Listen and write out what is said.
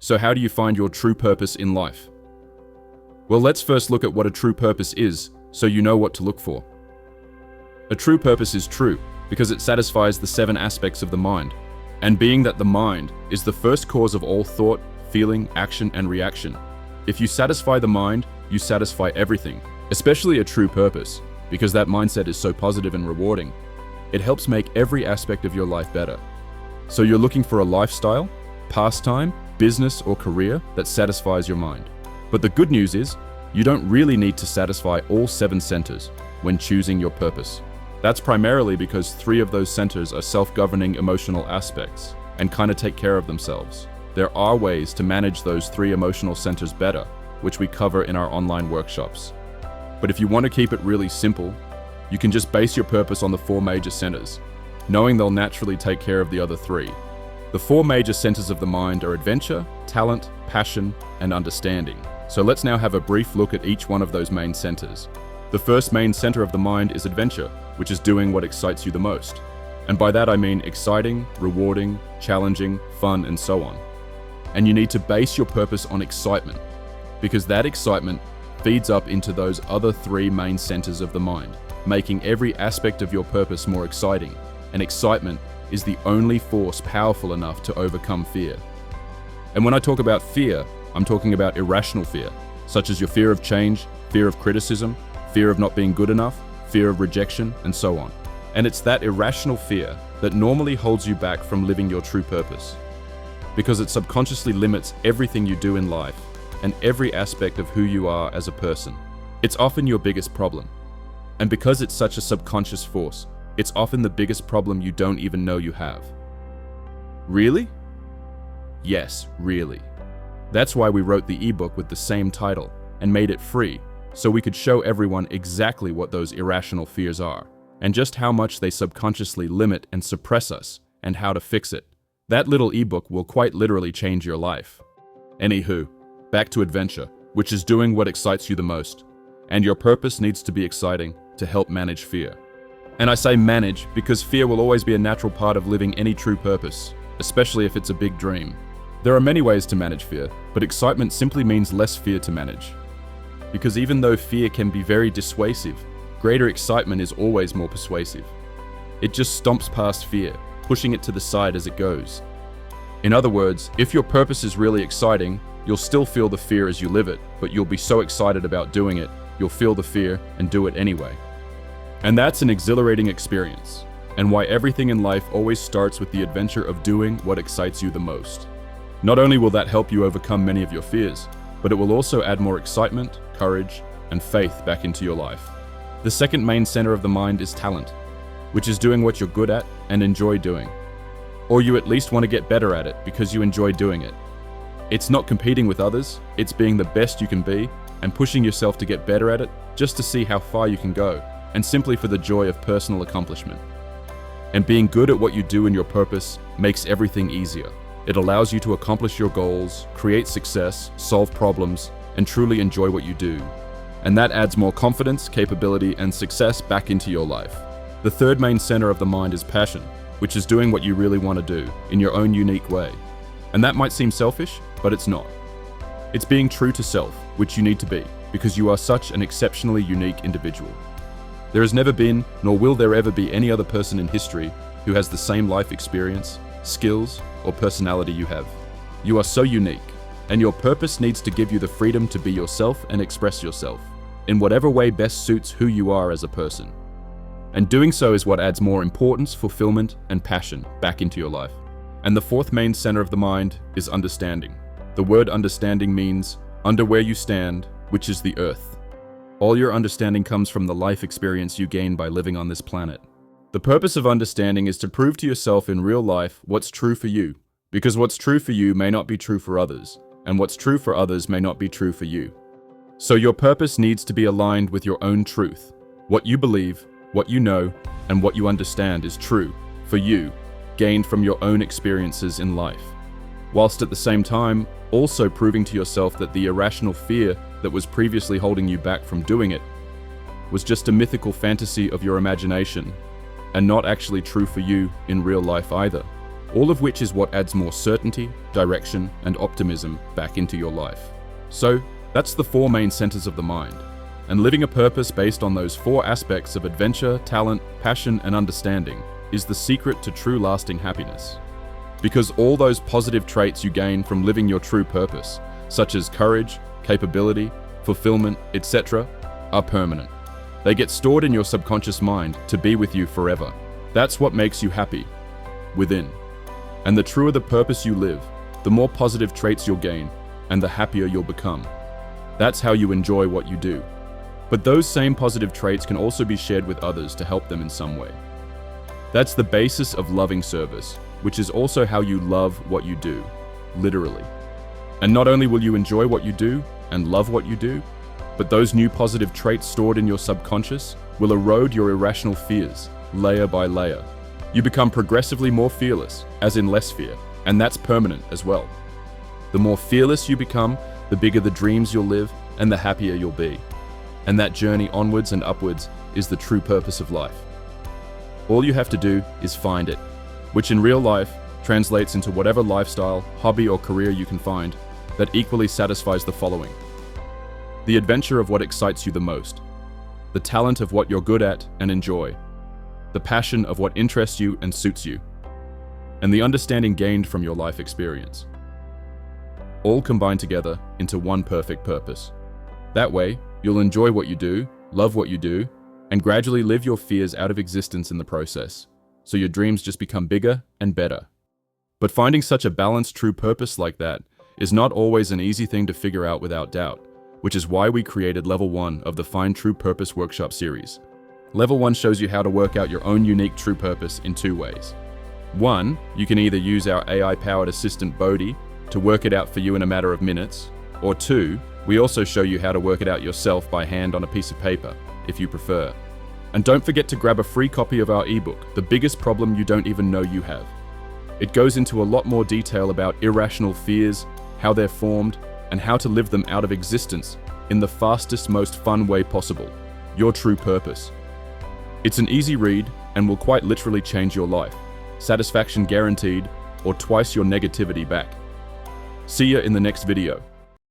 So how do you find your true purpose in life? Well, let's first look at what a true purpose is, so you know what to look for. A true purpose is true because it satisfies the 7 aspects of the mind, and being that the mind is the first cause of all thought, feeling, action, and reaction. If you satisfy the mind, you satisfy everything, especially a true purpose, because that mindset is so positive and rewarding. It helps make every aspect of your life better. So you're looking for a lifestyle, pastime, business, or career that satisfies your mind. But the good news is, you don't really need to satisfy all 7 centers when choosing your purpose. That's primarily because 3 of those centers are self-governing emotional aspects and kind of take care of themselves. There are ways to manage those 3 emotional centers better, which we cover in our online workshops. But if you want to keep it really simple, you can just base your purpose on the 4 major centers, knowing they'll naturally take care of the other 3. The 4 major centers of the mind are adventure, talent, passion, and understanding. So let's now have a brief look at each one of those main centers. The first main center of the mind is adventure, which is doing what excites you the most. And by that I mean exciting, rewarding, challenging, fun, and so on. And you need to base your purpose on excitement, because that excitement feeds up into those other 3 main centers of the mind, making every aspect of your purpose more exciting. And excitement is the only force powerful enough to overcome fear. And when I talk about fear, I'm talking about irrational fear, such as your fear of change, fear of criticism, fear of not being good enough, fear of rejection, and so on. And it's that irrational fear that normally holds you back from living your true purpose, because it subconsciously limits everything you do in life and every aspect of who you are as a person. It's often your biggest problem. And because it's such a subconscious force, it's often the biggest problem you don't even know you have. Really? Yes, really. That's why we wrote the ebook with the same title and made it free, so we could show everyone exactly what those irrational fears are, and just how much they subconsciously limit and suppress us, and how to fix it. That little ebook will quite literally change your life. Anywho, back to adventure, which is doing what excites you the most. And your purpose needs to be exciting to help manage fear. And I say manage because fear will always be a natural part of living any true purpose, especially if it's a big dream. There are many ways to manage fear, but excitement simply means less fear to manage. Because even though fear can be very dissuasive, greater excitement is always more persuasive. It just stomps past fear, pushing it to the side as it goes. In other words, if your purpose is really exciting, you'll still feel the fear as you live it, but you'll be so excited about doing it, you'll feel the fear and do it anyway. And that's an exhilarating experience, and why everything in life always starts with the adventure of doing what excites you the most. Not only will that help you overcome many of your fears, but it will also add more excitement, courage, and faith back into your life. The second main center of the mind is talent, which is doing what you're good at and enjoy doing. Or you at least want to get better at it because you enjoy doing it. It's not competing with others, it's being the best you can be and pushing yourself to get better at it just to see how far you can go, and simply for the joy of personal accomplishment. And being good at what you do in your purpose makes everything easier. It allows you to accomplish your goals, create success, solve problems, and truly enjoy what you do. And that adds more confidence, capability, and success back into your life. The third main center of the mind is passion, which is doing what you really want to do in your own unique way. And that might seem selfish, but it's not. It's being true to self, which you need to be, because you are such an exceptionally unique individual. There has never been, nor will there ever be any other person in history who has the same life experience, skills, or personality you have. You are so unique, and your purpose needs to give you the freedom to be yourself and express yourself in whatever way best suits who you are as a person. And doing so is what adds more importance, fulfillment, and passion back into your life. And the fourth main center of the mind is understanding. The word understanding means under where you stand, which is the earth. All your understanding comes from the life experience you gain by living on this planet. The purpose of understanding is to prove to yourself in real life what's true for you, because what's true for you may not be true for others, and what's true for others may not be true for you. So your purpose needs to be aligned with your own truth. What you believe, what you know, and what you understand is true for you, gained from your own experiences in life, whilst at the same time also proving to yourself that the irrational fear that was previously holding you back from doing it was just a mythical fantasy of your imagination and not actually true for you in real life either. all of which is what adds more certainty, direction, and optimism back into your life. So, that's the 4 main centers of the mind. And living a purpose based on those 4 aspects of adventure, talent, passion, and understanding is the secret to true lasting happiness. Because all those positive traits you gain from living your true purpose, such as courage, capability, fulfillment, etc., are permanent. They get stored in your subconscious mind to be with you forever. That's what makes you happy, within. And the truer the purpose you live, the more positive traits you'll gain, and the happier you'll become. That's how you enjoy what you do. But those same positive traits can also be shared with others to help them in some way. That's the basis of loving service, which is also how you love what you do, literally. And not only will you enjoy what you do and love what you do, but those new positive traits stored in your subconscious will erode your irrational fears, layer by layer. You become progressively more fearless, as in less fear, and that's permanent as well. The more fearless you become, the bigger the dreams you'll live, and the happier you'll be. And that journey onwards and upwards is the true purpose of life. All you have to do is find it, which in real life translates into whatever lifestyle, hobby, or career you can find that equally satisfies the following: the adventure of what excites you the most, the talent of what you're good at and enjoy, the passion of what interests you and suits you, and the understanding gained from your life experience. All combined together into one perfect purpose. That way, you'll enjoy what you do, love what you do, and gradually live your fears out of existence in the process, so your dreams just become bigger and better. But finding such a balanced, true purpose like that is not always an easy thing to figure out without doubt, which is why we created Level 1 of the Find True Purpose workshop series. Level 1 shows you how to work out your own unique true purpose in 2 ways. 1, you can either use our AI-powered assistant Bodhi to work it out for you in a matter of minutes, or 2, we also show you how to work it out yourself by hand on a piece of paper, if you prefer. And don't forget to grab a free copy of our ebook, The Biggest Problem You Don't Even Know You Have. It goes into a lot more detail about irrational fears, how they're formed, and how to live them out of existence in the fastest, most fun way possible, your true purpose. It's an easy read and will quite literally change your life, satisfaction guaranteed, or twice your negativity back. See ya in the next video.